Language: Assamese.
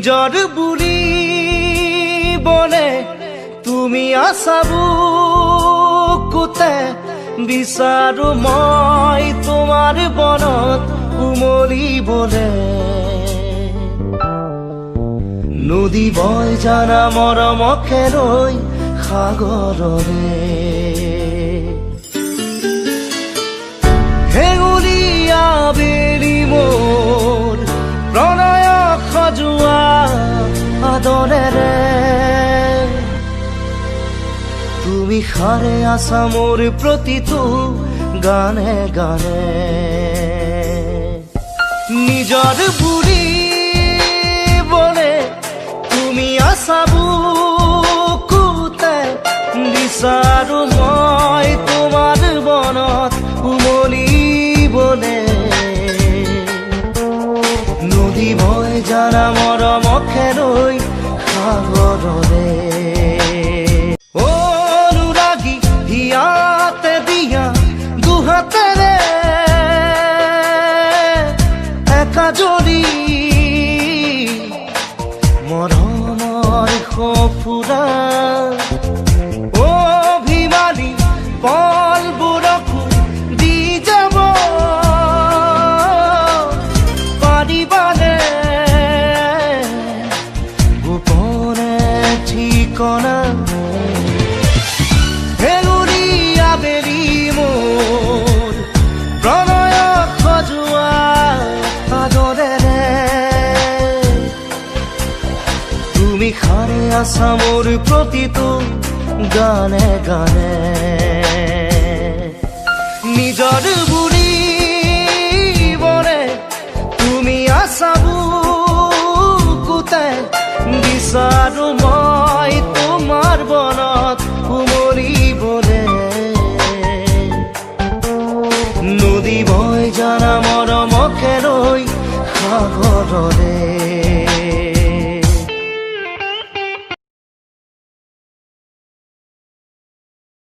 নিজৰ বুলি বনে তুমি আছা বুকুতে বিচাৰো মই তোমাৰ বনত উমলিবলে নদী বয় জানা মৰমকে লৈ সাগৰৰে হেঙুলীয়া বেলি মোৰ প্ৰণয় সজোৱা আদৰেৰে তুমি সাৰে আছা মোৰ প্ৰতিটো গানে গানে নিজৰ বুলি বনে তুমি আছা বুকুতে বিচাৰো মই তোমাৰ বনত উমলিবলে নদী বয় জানা মৰমকে লৈ সাগৰৰে অনুৰাগী হিয়াতে দিয়া দুহাতেৰে একাজৰি মৰমৰ সফুৰা অভিমানী পলবোৰকো দি যাব পাৰিবানে গোপনে ঠিকনা হেঙুলীয়া বেলি মোৰ প্ৰণয় সজোৱা আদৰেৰে তুমি সাৰে আছা মোৰ প্ৰতিটো গানে গানে নিজৰ বুলি বনে তুমি আছা বুকুতে বিচাৰো মই তোমাৰ বনত উমলিবলে নদী বয় জানা মৰমকে লৈ সাগৰৰে